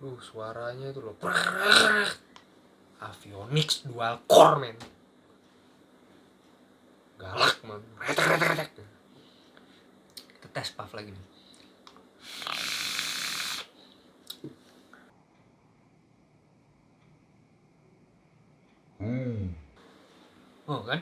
Suaranya itu loh. Avionics dual core men. Galak man. Retek. Kita tes puff lagi nih. Oh kan?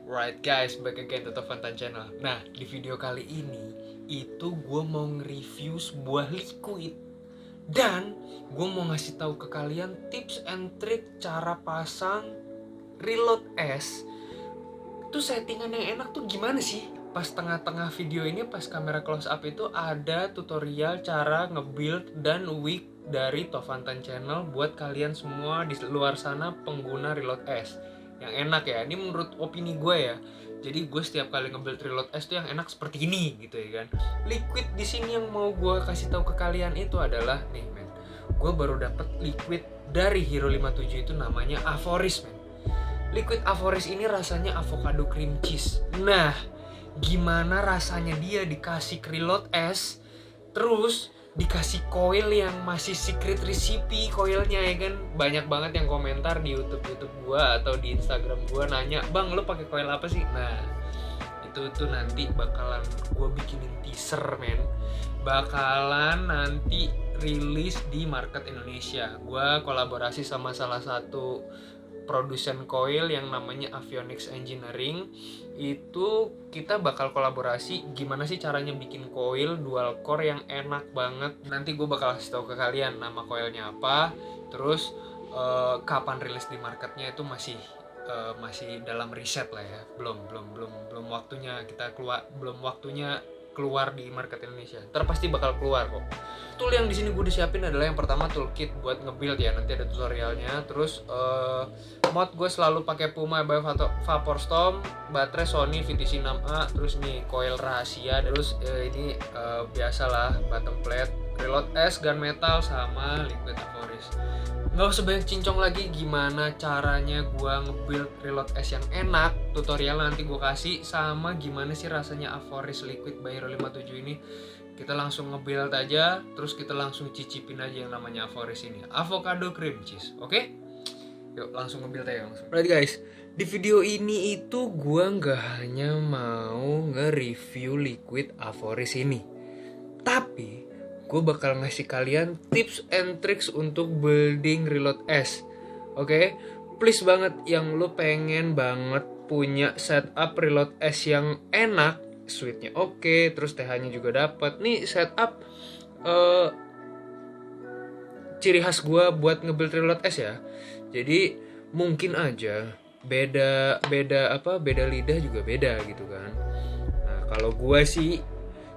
Right guys, back again to Fantan Channel. Nah, di video kali ini itu gue mau nge-review sebuah liquid dan gue mau ngasih tahu ke kalian tips and trick cara pasang reload S. Itu settingan yang enak tuh gimana sih? Pas tengah-tengah video ini, pas kamera close up itu ada tutorial cara nge-build dan wig dari Fantan Channel buat kalian semua di luar sana pengguna reload S. Yang enak ya, ini menurut opini gue ya. Jadi gue setiap kali nge-build reload S tuh yang enak seperti ini gitu ya kan. Liquid di sini yang mau gue kasih tahu ke kalian itu adalah nih men. Gue baru dapet liquid dari Hero 57 itu namanya Avoris men. Liquid Avoris ini rasanya avocado cream cheese. Nah, gimana rasanya dia dikasih reload S terus dikasih coil yang masih secret recipe coilnya ya kan. Banyak banget yang komentar di YouTube gua atau di Instagram gua nanya, "Bang, lu pakai coil apa sih?" Nah, itu tuh nanti bakalan gua bikinin teaser men. Bakalan nanti rilis di market Indonesia. Gua kolaborasi sama salah satu produsen coil yang namanya Avionics Engineering. Itu kita bakal kolaborasi gimana sih caranya bikin coil dual core yang enak banget. Nanti gue bakal kasih tahu ke kalian nama coilnya apa, terus kapan rilis di marketnya itu masih dalam riset lah ya. Belum waktunya kita keluar, belum waktunya keluar di market Indonesia. Ntar pasti bakal keluar kok. Tool yang di sini gue disiapin adalah yang pertama toolkit buat nge-build ya, nanti ada tutorialnya. Terus mod gue selalu pakai Puma by Vapor Storm, baterai Sony VTC 6A, terus nih coil rahasia, terus ini biasalah bottom plate, reload S, gunmetal sama liquid Avoris. Nggak usah banyak cincong lagi, gimana caranya gue nge-build reload S yang enak, tutorial nanti gue kasih, sama gimana sih rasanya Avoris liquid by Hero 57 ini. Kita langsung nge-build aja, terus kita langsung cicipin aja yang namanya Avoris ini, avocado cream cheese, oke? Yuk langsung nge-build aja langsung. Right guys, di video ini itu gue nggak hanya mau nge-review liquid Avoris ini, tapi gue bakal ngasih kalian tips and tricks untuk building reload S. Oke? Please banget yang lu pengen banget punya setup reload S yang enak, sweetnya oke, terus TH-nya juga dapat. Nih setup ciri khas gue buat nge-build reload S ya. Jadi mungkin aja beda lidah juga beda gitu kan. Nah, kalau gue sih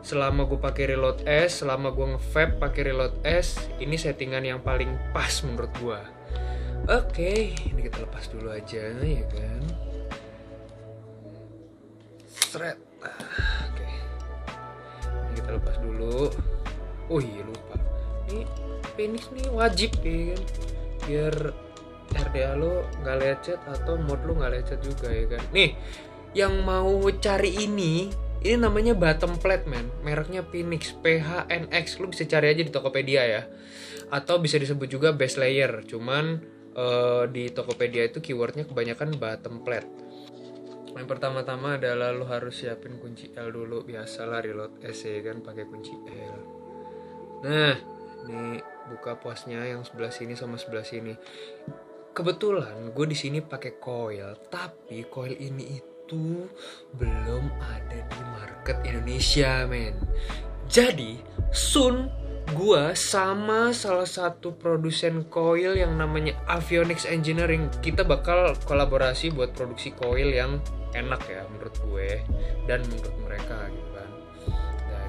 selama gue pakai reload S, selama gue nge-vape pakai reload S, ini settingan yang paling pas menurut gue. Oke, ini kita lepas dulu aja ya kan. Seret. Oke. Ini kita lepas dulu. Oh iya lupa. Ini finish nih wajib ya kan. Biar RDA lo nggak lecet atau mod lo nggak lecet juga ya kan. Nih, yang mau cari ini namanya bottom plate men, mereknya Phoenix PHNX. Lu bisa cari aja di Tokopedia ya, atau bisa disebut juga base layer. Cuman di Tokopedia itu keywordnya kebanyakan bottom plate. Yang pertama-tama adalah lu harus siapin kunci L dulu, biasalah reload S ya kan pakai kunci L. Nah, ini buka posnya yang sebelah sini sama sebelah sini. Kebetulan gue di sini pakai coil, tapi coil ini itu belum ada di market Indonesia men. Jadi soon gue sama salah satu produsen coil yang namanya Avionics Engineering, kita bakal kolaborasi buat produksi coil yang enak ya menurut gue dan menurut mereka gitu kan. Nah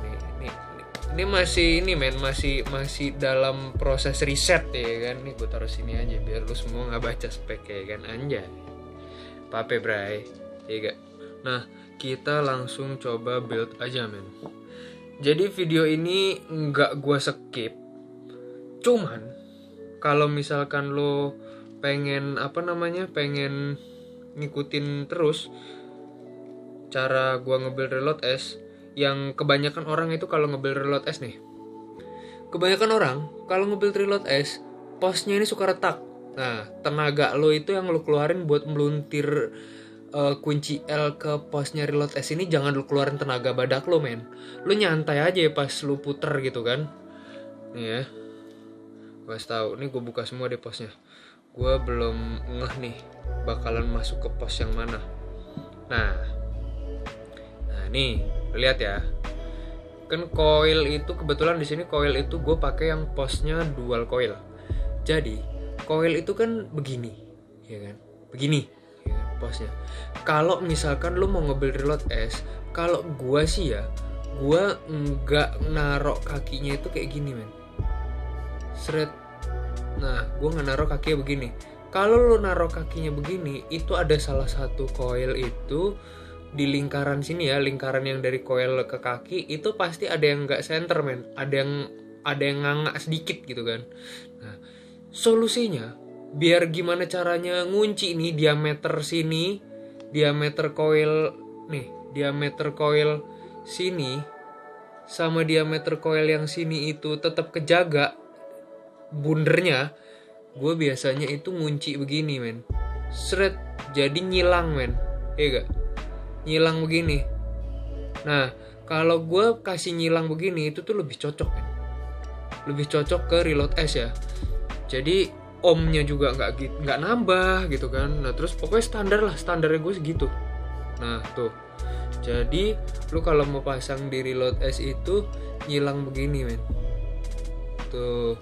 ini masih dalam proses riset ya kan. Nih gue taruh sini aja biar lu semua nggak baca spek ya kan, anjay pape bray ya gak? Nah, kita langsung coba build aja men. Jadi video ini nggak gua skip. Cuman kalau misalkan lo pengen pengen ngikutin terus cara gua nge-build reload S, yang kebanyakan orang itu kalau nge-build reload S nih, kebanyakan orang kalau nge-build reload S, posnya ini suka retak. Nah, tenaga lo itu yang lo keluarin buat meluntir kunci L ke posnya reload S ini, jangan lo keluarin tenaga badak lo men. Lo nyantai aja pas lo puter gitu kan. Nih ya, gue tahu nih, gue buka semua deh posnya. Gue belum ngeh nih bakalan masuk ke pos yang mana. Nah nih lihat ya, kan coil itu kebetulan di sini coil itu gue pakai yang posnya dual coil. Jadi coil itu kan begini, ya kan? Begini, ya kan, posnya. Kalau misalkan lu mau nge-build reload S, kalau gue sih ya, gue nggak narok kakinya itu kayak gini men. Seret. Nah, gue nggak narok kakinya begini. Kalau lu narok kakinya begini, itu ada salah satu coil itu di lingkaran sini ya, lingkaran yang dari coil ke kaki itu pasti ada yang nggak center men, ada yang ngangak sedikit gitu kan. Nah, solusinya biar gimana caranya ngunci nih diameter sini, diameter coil nih, diameter coil sini sama diameter coil yang sini itu tetap kejaga bundernya. Gue biasanya itu ngunci begini men, seret, jadi nyilang men, ya gak? Nyilang begini. Nah, kalau gue kasih nyilang begini itu tuh lebih cocok kan? Lebih cocok ke reload S ya. Jadi ohmnya juga nggak nambah gitu kan. Nah terus pokoknya standarnya gue segitu. Nah tuh, jadi lu kalau mau pasang di reload S itu nyilang begini men. Tuh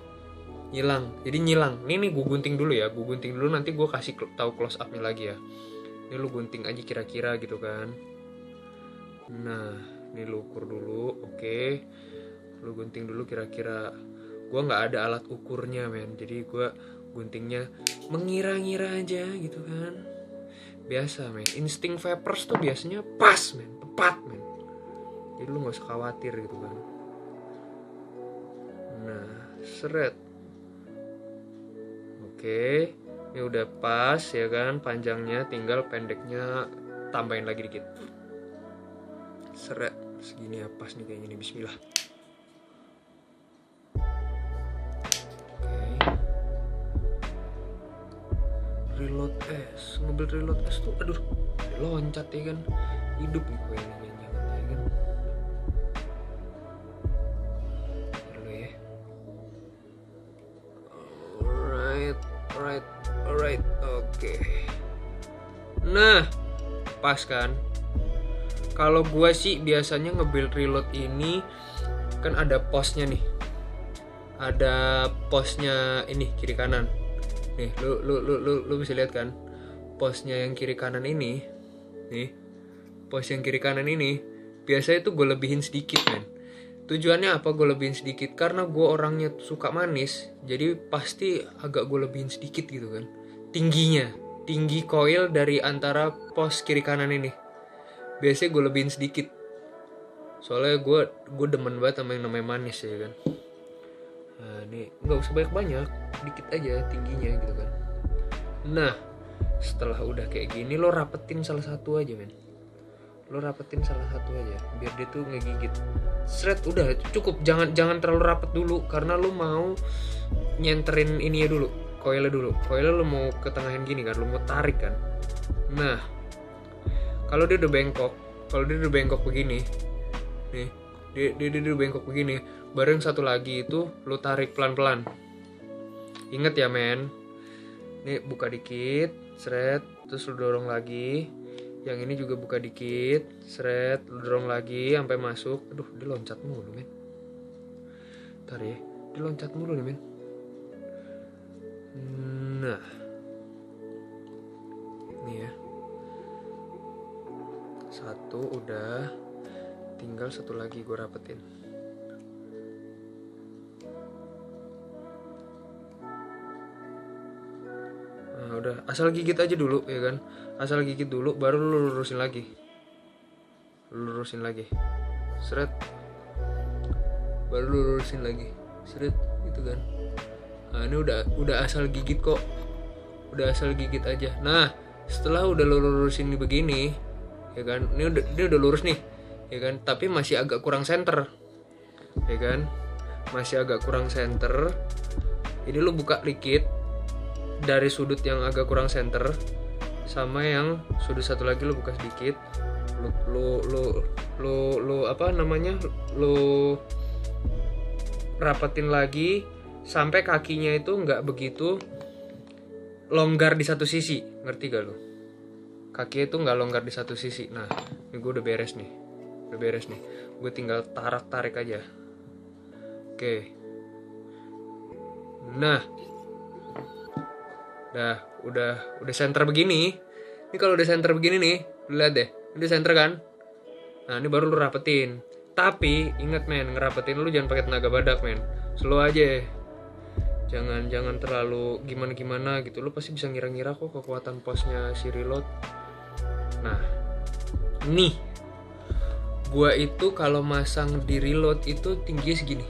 nyilang. Jadi nyilang. Nih gue gunting dulu ya. Gue gunting dulu, nanti gue kasih tahu close up-nya lagi ya. Ini lu gunting aja kira-kira gitu kan. Nah, ini lu ukur dulu, oke. Lu gunting dulu kira-kira. Gue nggak ada alat ukurnya men, jadi gue guntingnya mengira-ngira aja gitu kan. Biasa men, insting vapors tuh biasanya pas men, tepat men. Jadi lu nggak usah khawatir gitu kan. Nah, seret. Oke. Ini udah pas ya kan, panjangnya, tinggal pendeknya tambahin lagi dikit. Seret, segini ya pas nih kayaknya nih, bismillah. Oke. Reload S, nge-build reload S tuh aduh, loncat ya kan. Hidup nih gue ini jangan ya kan. Dulu ya. Alright, oke. Nah, pas kan? Kalau gue sih biasanya nge-build reload ini kan ada posnya nih. Ada posnya ini kiri kanan. Nih, lu bisa lihat kan? Posnya yang kiri kanan ini. Nih. Pos yang kiri kanan ini biasanya tuh gue lebihin sedikit, men. Tujuannya apa gue lebihin sedikit? Karena gue orangnya suka manis, jadi pasti agak gue lebihin sedikit gitu kan. Tinggi coil dari antara pos kiri kanan ini. Biasanya gue lebihin sedikit. Soalnya gue demen banget sama yang namanya manis ya kan. Nah ini nggak usah banyak, dikit aja tingginya gitu kan. Nah setelah udah kayak gini, lo rapetin salah satu aja men. Lo rapetin salah satu aja biar dia tuh ngegigit. Seret, udah cukup, jangan terlalu rapet dulu karena lo mau nyenterin ini ya dulu, coilnya dulu. Coilnya lo mau ketengahin gini kan, lo mau tarik kan. Nah kalau dia udah bengkok begini nih, dia udah bengkok begini, baru yang satu lagi itu lo tarik pelan-pelan. Ingat ya men, nih buka dikit, seret, terus lo dorong lagi. Yang ini juga buka dikit, seret, lu dorong lagi sampai masuk. Aduh, dia loncat mulu men. Ntar ya, dia loncat mulu nih men. Nah, ini ya. Satu udah, tinggal satu lagi gue rapetin. Nah, udah asal gigit aja dulu ya kan, asal gigit dulu baru lu lurusin lagi, seret, baru lu lurusin lagi, seret gitu kan. Nah ini udah asal gigit kok, udah asal gigit aja. Nah setelah udah lu lurusin begini ya kan, ini udah lurus nih ya kan, tapi masih agak kurang center ya kan, masih agak kurang center. Ini lu buka dikit dari sudut yang agak kurang center, sama yang sudut satu lagi lu buka sedikit, lu apa namanya, lu rapetin lagi sampai kakinya itu nggak begitu longgar di satu sisi, ngerti gak lu? Kakinya itu nggak longgar di satu sisi. Nah ini gue udah beres nih, gue tinggal tarik aja. Oke. Nah udah center begini. Ini kalau udah center begini nih, lihat deh, udah center kan. Nah ini baru lu rapetin. Tapi ingat men, ngerapetin lu jangan pakai tenaga badak men, slow aja. Jangan terlalu gimana gitu. Lu pasti bisa ngira-ngira kok kekuatan posnya si reload. Nah nih, gua itu kalau masang di reload itu tingginya segini.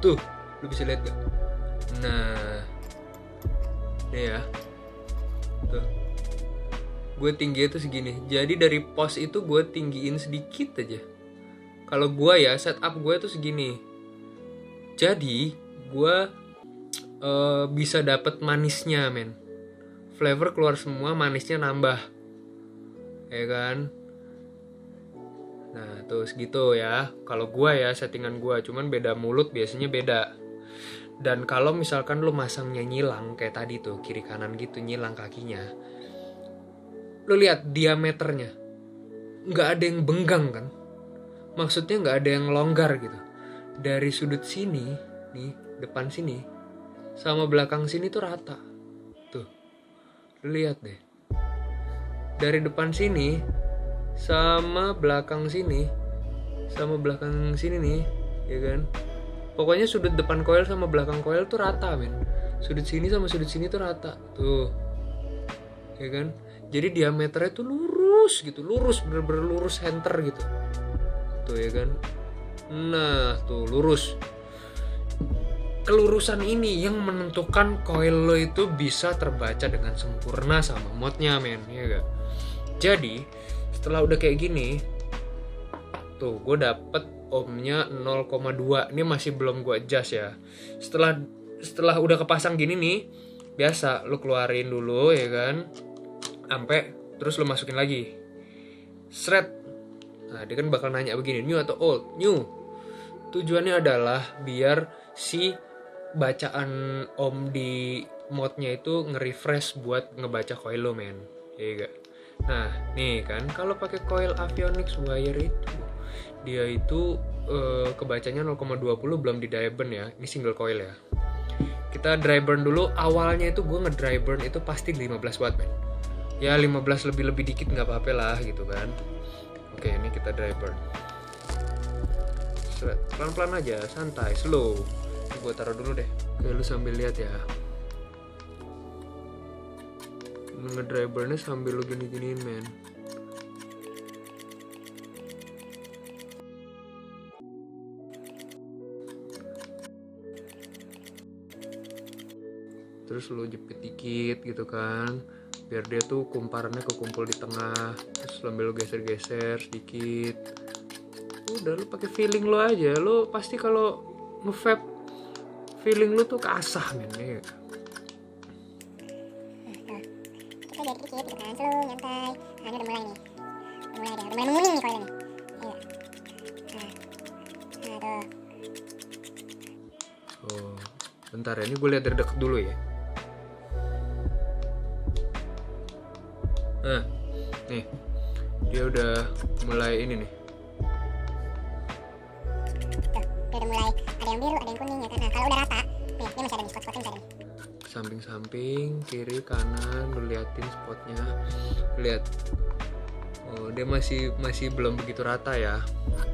Tuh, lu bisa lihat gak? Nah nih ya, tuh gue tingginya tuh segini. Jadi dari pos itu gue tinggiin sedikit aja. Kalau gue ya setup gue tuh segini. Jadi gue bisa dapet manisnya men, flavor keluar semua, manisnya nambah ya kan. Nah tuh segitu ya. Kalau gue ya settingan gue, cuman beda mulut biasanya beda. Dan kalau misalkan lu masangnya nyilang kayak tadi tuh, kiri kanan gitu nyilang kakinya, lu lihat diameternya nggak ada yang benggang kan, maksudnya nggak ada yang longgar gitu. Dari sudut sini nih, depan sini sama belakang sini tuh rata tuh, lu lihat deh, dari depan sini sama belakang sini nih ya kan. Pokoknya sudut depan coil sama belakang coil tuh rata men. Sudut sini sama sudut sini tuh rata. Tuh. Ya kan? Jadi diameternya tuh lurus gitu. Lurus, bener-bener lurus center gitu. Tuh ya kan? Nah tuh lurus. Kelurusan ini yang menentukan coil lo itu bisa terbaca dengan sempurna sama modnya men. Ya gak? Jadi setelah udah kayak gini, tuh gue dapet ohmnya 0,2. Ini masih belum gue adjust ya. Setelah udah kepasang gini nih, biasa lu keluarin dulu ya kan, sampai terus lu masukin lagi, seret. Nah dia kan bakal nanya begini, new atau old? New. Tujuannya adalah biar si bacaan ohm di modnya itu nge-refresh buat ngebaca coil lo men, ya gak? Nah nih kan, kalau pakai coil Avionics wire itu dia itu kebacanya 0,20, belum di dry burn ya. Ini single coil ya. Kita dry burn dulu. Awalnya itu gue nge-dry burn itu pasti 15 watt men. Ya 15 lebih dikit nggak apa-apa lah gitu kan. Oke ini kita dry burn. Pelan-pelan aja, santai, slow. Ini gue taruh dulu deh. Oke lu sambil lihat ya. Nge-dry burnnya sambil lu gini-giniin men. Terus lo jepit dikit gitu kan, biar dia tuh kumparannya kekumpul di tengah. Terus sambil lo geser-geser sedikit. Udah lo pakai feeling lo aja. Lo pasti kalau nge-vape feeling lo tuh keasah men ya. Kita jadi dikit gitu kan, slow, nyantai. Nah ini udah mulai nih. Udah mulai menguning nih coilnya nih. Iya. Nah tuh. Oh, bentar ya, ini gue lihat dari deket dulu ya. Nah, nih dia udah mulai ini nih. Tuh, dia udah mulai ada yang biru, ada yang kuning ya kan. Nah kalau udah rata, nih dia masih ada nih spot-spotnya masih ada nih. Samping-samping, kiri, kanan, lu liatin spotnya. Lihat. Oh, dia masih belum begitu rata ya.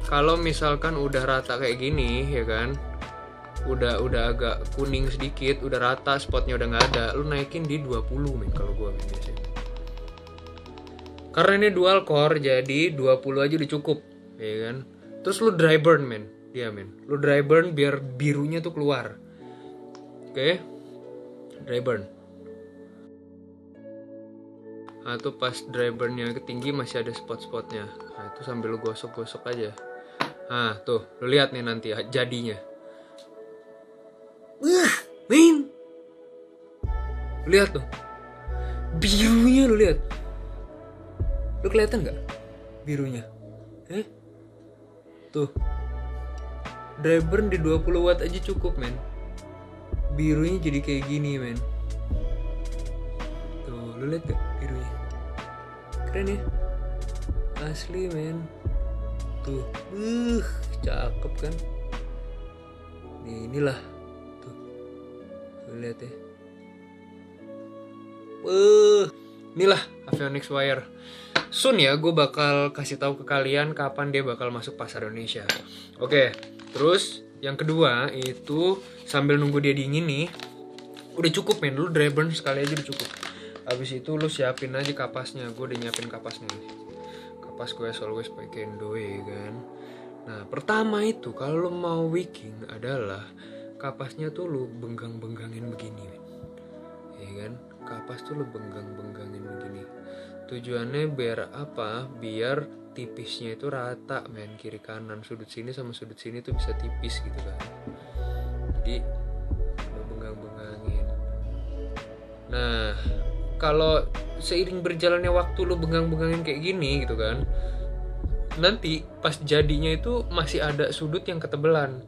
Kalau misalkan udah rata kayak gini ya kan, udah agak kuning sedikit, udah rata, spotnya udah nggak ada, lu naikin di 20 men kalau gua men biasanya. Karena ini dual core jadi 20 aja udah cukup, ya kan? Terus lu dry burn men, dia men. Lu dry burn biar birunya tuh keluar. Oke. Dry burn. Nah tuh pas dry burnnya ketinggi masih ada spot-spotnya. Nah itu sambil lu gosok-gosok aja. Nah tuh, lu lihat nih nanti jadinya. Wah, men. Lu lihat tuh. Birunya lu lihat. Lu kelihatan nggak birunya? Tuh. Dry burn di 20 watt aja cukup, men. Birunya jadi kayak gini, men. Tuh, lu lihat gak birunya? Keren ya? Asli, men. Tuh, cakep kan? Inilah. Tuh. Lu lihat ya. Inilah Avionics Wire. Soon ya, gue bakal kasih tahu ke kalian kapan dia bakal masuk pasar Indonesia. Oke, terus yang kedua itu sambil nunggu dia dingin nih, udah cukup men, lu dry burn sekali aja udah cukup. Habis itu lu siapin aja kapasnya, gue udah nyiapin kapasnya. Kapas gue as always pakai Kendo ya kan. Nah pertama itu kalau lu mau wicking adalah kapasnya tuh lu benggang-benggangin begini men. Ya kan, kapas tuh lu benggang-benggangin begini. Tujuannya biar apa? Biar tipisnya itu rata men, kiri kanan, sudut sini sama sudut sini tuh bisa tipis gitu kan. Jadi lu benggang-benggangin. Nah kalau seiring berjalannya waktu lu benggang-benggangin kayak gini gitu kan, nanti pas jadinya itu masih ada sudut yang ketebelan.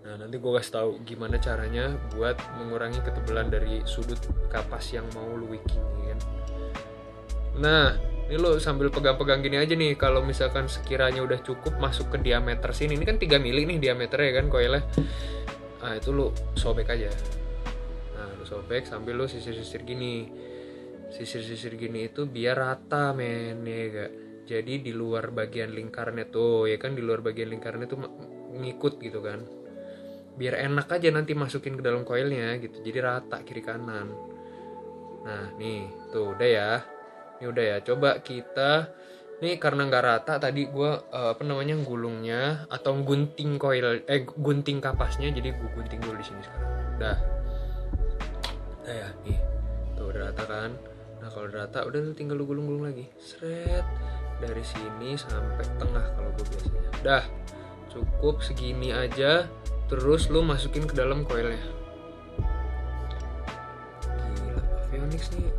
Nah nanti gue kasih tahu gimana caranya buat mengurangi ketebelan dari sudut kapas yang mau lu wicking ya kan. Nah ini lo sambil pegang-pegang gini aja nih, kalau misalkan sekiranya udah cukup masuk ke diameter sini, ini kan 3 mili nih diameternya kan koilnya. Nah itu lo sobek aja. Nah lo sobek sambil lo sisir-sisir gini. Sisir-sisir gini itu biar rata men ya gak. Jadi di luar bagian lingkarnya tuh ya kan, di luar bagian lingkarnya tuh ngikut gitu kan. Biar enak aja nanti masukin ke dalam koilnya gitu. Jadi rata kiri kanan. Nah nih tuh udah ya. Ini udah ya, coba kita nih karena nggak rata tadi gue gulungnya atau gunting gunting kapasnya, jadi gue gunting dulu di sini sekarang. Udah ya nih, tuh udah rata kan. Nah kalau udah rata udah tinggal lu gulung-gulung lagi, seret dari sini sampai tengah kalau gue biasanya. Udah cukup segini aja, terus lu masukin ke dalam koilnya. Gila, Avionics nih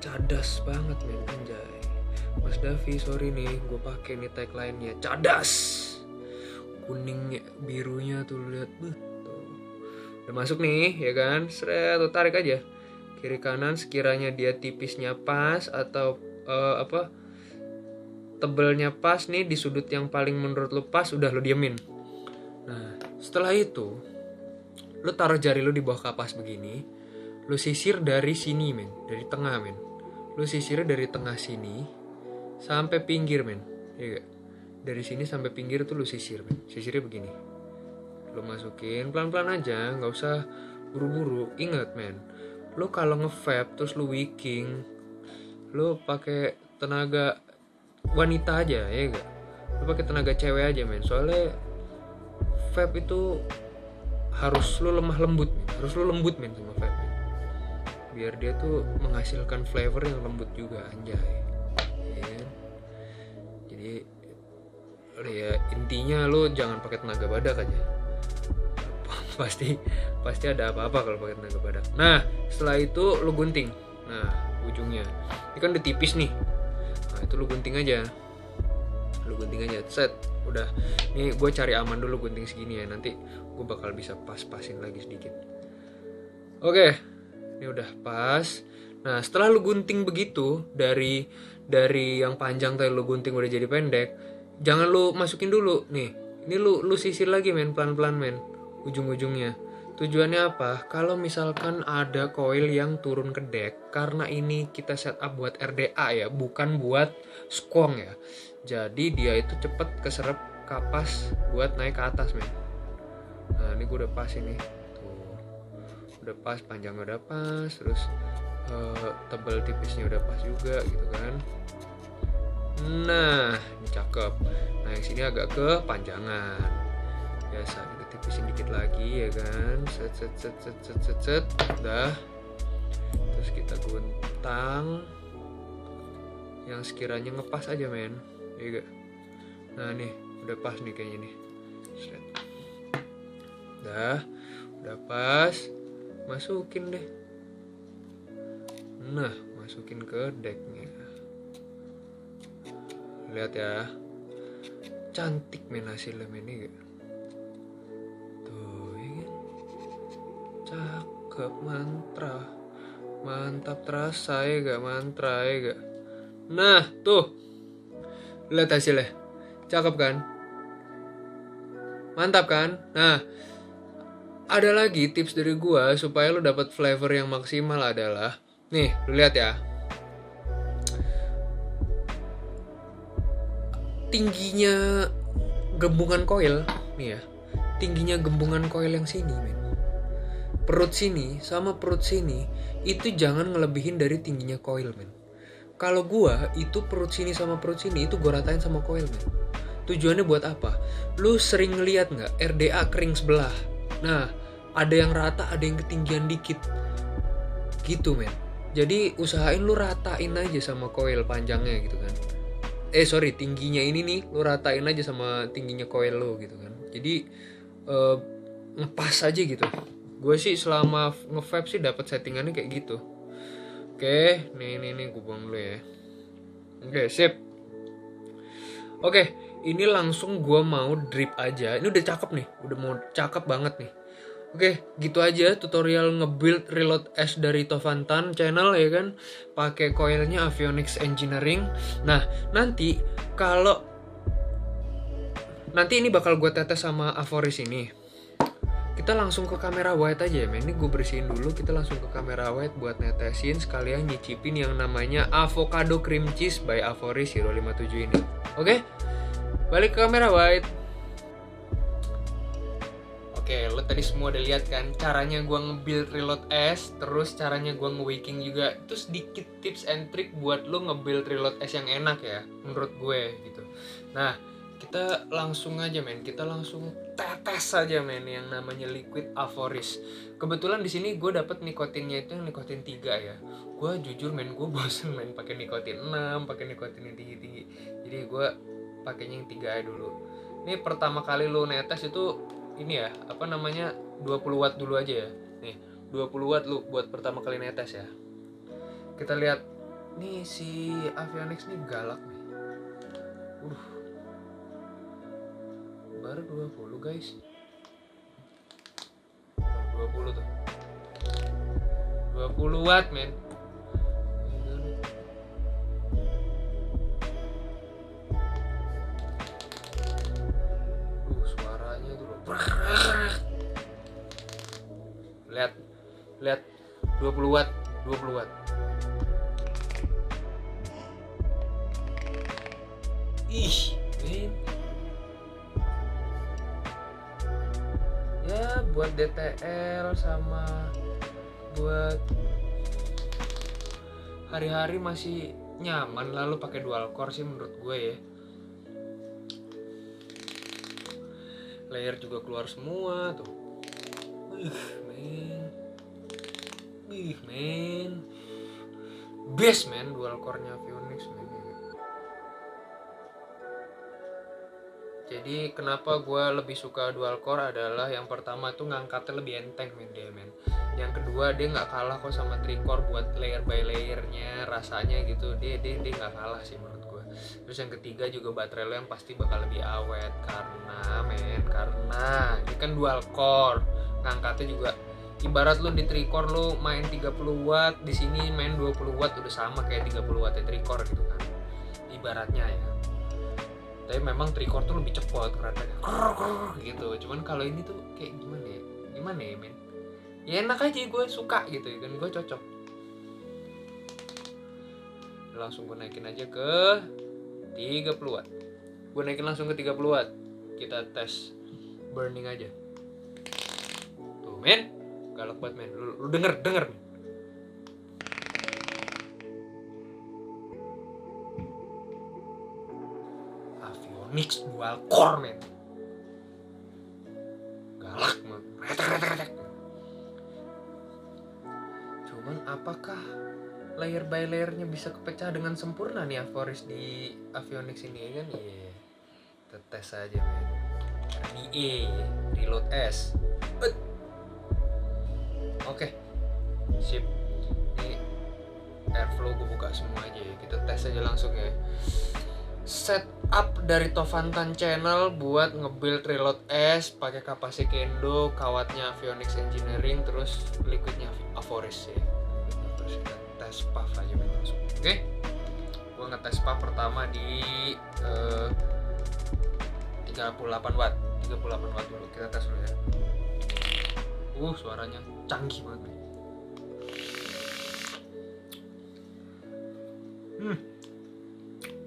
cadas banget men, anjay. Mas Davi sorry nih, gue pakai nih tagline-nya cadas. Kuningnya, birunya tuh lihat, tuh. Udah masuk nih, ya kan? Seret, tuh tarik aja. Kiri kanan sekiranya dia tipisnya pas atau tebelnya pas nih di sudut yang paling menurut lu pas, udah lu diemin. Nah, setelah itu lu taruh jari lu di bawah kapas begini. Lu sisir dari sini men, dari tengah men. Lu sisirnya dari tengah sini sampai pinggir men, ya gak? Dari sini sampai pinggir tuh lu sisir men. Sisirnya begini. Lu masukin pelan-pelan aja, nggak usah buru-buru. Ingat men, lu kalau nge-vape terus lu wicking, lu pakai tenaga wanita aja ya gak? Lu pakai tenaga cewek aja men. Soalnya vape itu harus lu lemah lembut, harus lu lembut men sama vape. Biar dia tuh menghasilkan flavor yang lembut juga anjay ya. Jadi ya intinya lu jangan pakai tenaga badak aja. pasti ada apa-apa kalau pakai tenaga badak. Nah setelah itu lu gunting. Nah ujungnya ini kan udah tipis nih. Nah itu lu gunting aja, set. Udah nih gue cari aman dulu gunting segini ya, nanti gue bakal bisa pas-pasin lagi sedikit. Oke. Ini udah pas. Nah setelah lu gunting begitu, dari yang panjang tadi lu gunting udah jadi pendek, jangan lu masukin dulu nih. Ini lu sisir lagi men, pelan-pelan men, ujung-ujungnya. Tujuannya apa? Kalau misalkan ada coil yang turun ke deck, karena ini kita setup buat RDA ya, bukan buat skong ya. Jadi dia itu cepet keserap kapas buat naik ke atas men. Nah Nah ini gue udah pas ini tuh, udah pas, panjang udah pas, terus tebal tipisnya udah pas juga gitu kan. Nah ini cakep. Nah yang sini agak kepanjangan, biasa kita tipisin dikit lagi ya kan, set udah. Terus kita guntang yang sekiranya ngepas aja men, ya gak? Nah nih udah pas nih kayaknya nih, set. Udah pas, masukin deh. Nah masukin ke decknya, lihat ya, cantik men hasilnya men, ya gak? Tuh ya kan, cakep, mantap terasa ya gak, mantra ya gak. Nah tuh, lihat hasilnya, cakep kan, mantap kan. Nah ada lagi tips dari gua supaya lo dapat flavor yang maksimal adalah nih, lu lihat ya, tingginya gembungan koil nih ya, tingginya gembungan koil yang sini men, perut sini sama perut sini itu jangan ngelebihin dari tingginya koil men. Kalau gua itu perut sini sama perut sini itu gua ratain sama koil men. Tujuannya buat apa? Lu sering ngeliat nggak RDA kering sebelah? Nah ada yang rata, ada yang ketinggian dikit gitu men. Jadi usahain lu ratain aja sama koil panjangnya gitu kan. Tingginya ini nih lu ratain aja sama tingginya koil lu gitu kan. Jadi ngepas aja gitu. Gue sih selama nge-vape sih dapat settingannya kayak gitu. Oke, nih gue buang dulu ya. Oke, sip. Oke, ini langsung gue mau drip aja. Ini udah cakep nih, udah mau cakep banget nih. Oke, gitu aja tutorial nge-build reload S dari Tovantan channel ya kan. Pakai coilnya Avionics Engineering. Nah, nanti ini bakal gue tetes sama Avoris ini. Kita langsung ke kamera wide aja ya men. Ini gue bersihin dulu, kita langsung ke kamera wide buat netesin sekalian nyicipin yang namanya avocado cream cheese by Avoris Hero 57 ini. Oke, balik ke kamera wide. Oke, lo tadi semua udah lihat kan caranya gue nge-build reload S, terus caranya gue nge-waking juga. Itu sedikit tips and trick buat lo nge-build reload S yang enak ya, menurut gue gitu. Nah, kita langsung aja men, kita langsung tetes aja men yang namanya liquid Avoris. Kebetulan di sini gue dapet nikotinnya itu yang nikotin 3 ya. Gue jujur men, gue bosen main pakai nikotin 6, pakai nikotin yang tinggi-tinggi. Jadi gue pakainya yang 3 aja dulu. Ini pertama kali lo netes itu ini ya, 20 watt dulu aja ya. Nih, 20 watt lu buat pertama kali netes ya. Kita lihat nih si Avionics nih galak nih. Baru 20 guys. 20 tuh. 20 watt men. Suaranya tuh loh. Lihat 20 watt. Ih, men. Ya buat DTL sama buat hari-hari masih nyaman, lalu pakai dual core sih menurut gue ya. Layer juga keluar semua tuh. Men. Best men dual core-nya Avionics men. Jadi kenapa gue lebih suka dual core adalah yang pertama tuh ngangkatnya lebih enteng men dia men. Yang kedua dia nggak kalah kok sama tricore buat layer by layernya, rasanya gitu dia nggak kalah sih menurut gue. Terus yang ketiga juga baterai lo yang pasti bakal lebih awet karena ini kan dual core, ngangkatnya juga ibarat lo di tricore lo main 30 watt, di sini main 20 watt udah sama kayak 30 watt tricore gitu kan. Ibaratnya ya. Tapi memang tricore tuh lebih cepet karena gitu. Cuman kalau ini tuh kayak gimana ya men, ya enak aja, gue suka gitu ya kan, gue cocok. Langsung gue naikin aja ke 30 watt. Gue naikin langsung ke 30 watt. Kita tes burning aja. men. Galak banget men. Lu denger men. Avionics dual core men. Galak men. Retek. Cuman apakah layer by layernya bisa kepecah dengan sempurna nih Avoris di Avionics ini ya kan? Iya. Kita tes aja men. RDA Reload S. Oke. Sip. Ini airflow gue buka semua aja ya. Kita tes aja langsung ya. Setup dari Tovantan Channel buat nge-build Reload S pakai kapasitas Kendo, kawatnya Avionics Engineering, terus liquidnya Avoris ya. Terus kita tes puff aja langsung. Oke. Gua ngetes puff pertama di 38 watt. 38 watt dulu. Kita tes dulu ya. Suaranya canggih banget.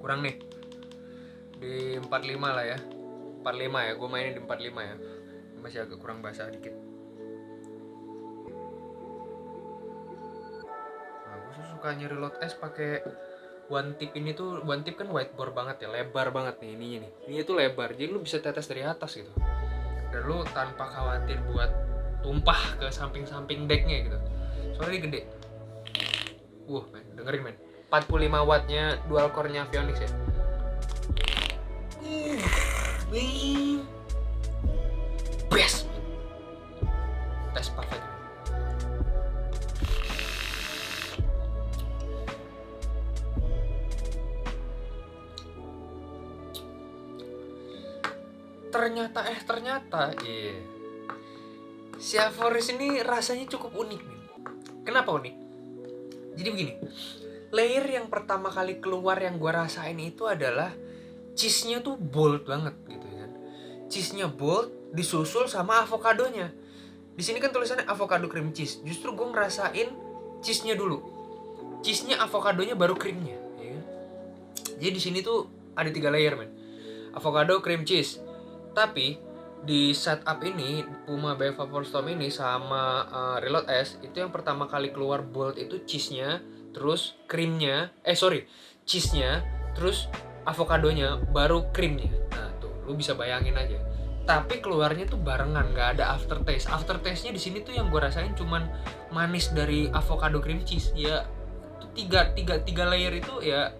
Kurang nih. Di 45 lah ya. 45 ya, gue mainin di 45 ya. Masih agak kurang basah dikit. Nah, gue sukanya Reload S pakai one tip ini tuh. One tip kan whiteboard banget ya, lebar banget nih ininya nih. Ini tuh lebar, jadi lu bisa tetes dari atas gitu. Dan lu tanpa khawatir buat tumpah ke samping-samping decknya gitu. Soalnya gede. Men, dengerin men. 45 wattnya dual core-nya Avionics ya. Best man. Tes puff aja. Ternyata si Avoris ini rasanya cukup unik nih. Kenapa unik? Jadi begini, layer yang pertama kali keluar yang gua rasain itu adalah cheese-nya tuh bold banget gitu kan. Cheese-nya bold disusul sama avokadonya. Di sini kan tulisannya avocado cream cheese. Justru gua ngerasain cheese-nya dulu. Cheese-nya, avokadonya baru cream-nya, ya kan? Jadi di sini tuh ada 3 layer men. Avocado cream cheese. Tapi di setup ini Puma BF Vapor Storm ini sama Reload S itu yang pertama kali keluar bold itu cheese-nya, terus krimnya, cheese-nya, terus avokadonya, baru krimnya. Nah tuh, lu bisa bayangin aja. Tapi keluarnya tuh barengan, nggak ada aftertaste. Aftertaste-nya di sini tuh yang gue rasain cuman manis dari avocado cream cheese. Ya, tuh tiga layer itu ya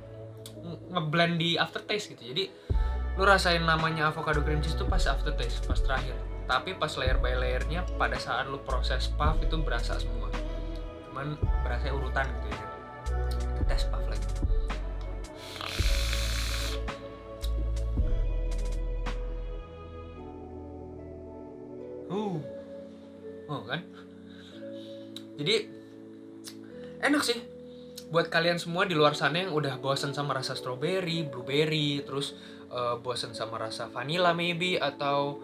ngeblend di aftertaste gitu. Jadi lu rasain namanya avocado cream cheese tuh pas aftertaste, pas terakhir. Tapi pas layer by layernya pada saat lu proses puff itu berasa semua. Cuman berasa urutan gitu ya. Kita tes puff lagi. Kan? Jadi enak sih. Buat kalian semua di luar sana yang udah bosen sama rasa strawberry, blueberry, terus bosen sama rasa vanilla maybe, atau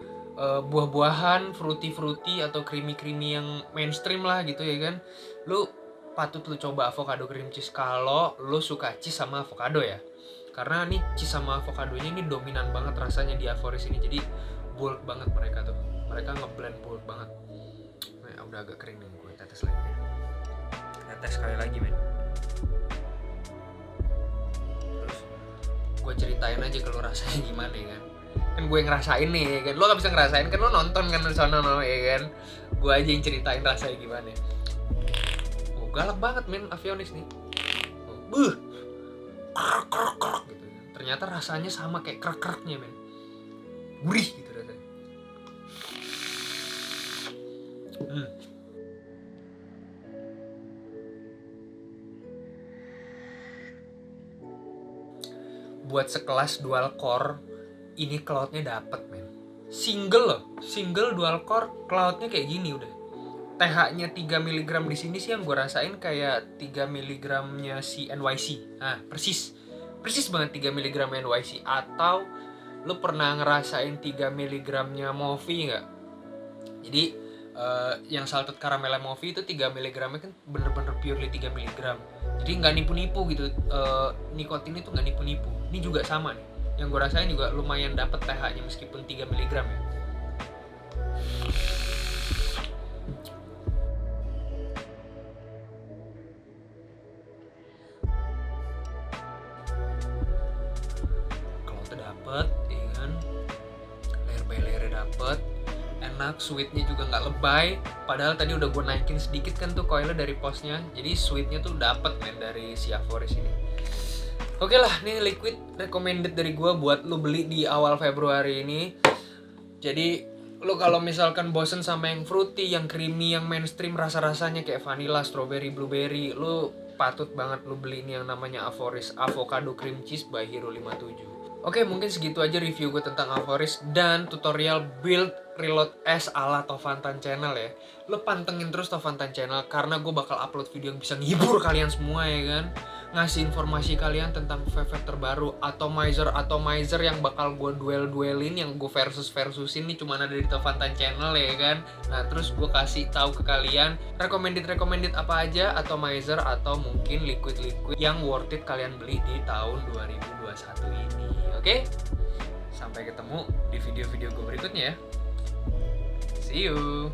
buah-buahan, fruity atau creamy yang mainstream lah gitu ya kan. Lu patut lu coba avocado cream cheese kalau lu suka cheese sama avocado ya. Karena nih cheese sama avokadonya ini dominan banget rasanya di Avoris ini. Jadi bold banget mereka tuh. Mereka ngeblend bold banget. Nah, udah agak kering nih, gue tetes lagi ya. Kita tes sekali lagi men. Terus gue ceritain aja kalau rasanya gimana ya kan. Kan gue ngerasain nih ya kan. Lo gak bisa ngerasain kan, lo nonton kan di sana ya kan. Gue aja yang ceritain rasanya gimana. Galak banget men Avionics nih. Krek gitu. Ternyata rasanya sama kayak krek-kreknya men. Gurih gitu rasanya. Buat sekelas dual core ini cloudnya dapet men. Single dual core cloudnya kayak gini udah. TH-nya 3 mg di sini sih yang gue rasain kayak 3 mg-nya si NYC. Nah, persis banget 3 mg NYC. Atau lu pernah ngerasain 3 mg-nya Movi nggak? Jadi yang salted caramel Movi itu 3 mg-nya kan bener-bener purely 3 mg. Jadi nggak nipu-nipu gitu. Nikotin itu nggak nipu-nipu. Ini juga sama nih. Yang gue rasain juga lumayan dapet TH-nya meskipun 3 mg ya. dapet, ya kan, layer by layer dapet, enak, sweetnya juga nggak lebay. Padahal tadi udah gue naikin sedikit kan tuh coilnya dari posnya, jadi sweetnya tuh dapet men dari si Avoris ini. Oke lah, nih liquid recommended dari gue buat lu beli di awal Februari ini. Jadi lu kalau misalkan bosen sama yang fruity, yang creamy, yang mainstream rasa-rasanya kayak vanilla, strawberry, blueberry, lu patut banget lu beli ini yang namanya Avoris Avocado Cream Cheese by Hero 57. Oke, mungkin segitu aja review gue tentang Avoris dan tutorial build reload es ala Tovantan Channel ya. Lo pantengin terus Tovantan Channel karena gue bakal upload video yang bisa nghibur kalian semua ya kan. Ngasih informasi kalian tentang vape terbaru, atomizer yang bakal gue duelin, yang gue versusin nih cuma ada di Tovantan Channel ya kan. Nah terus gue kasih tahu ke kalian recommended apa aja atomizer atau mungkin liquid yang worth it kalian beli di tahun 2021 ini. Oke, sampai ketemu di video-video gue berikutnya ya. See you.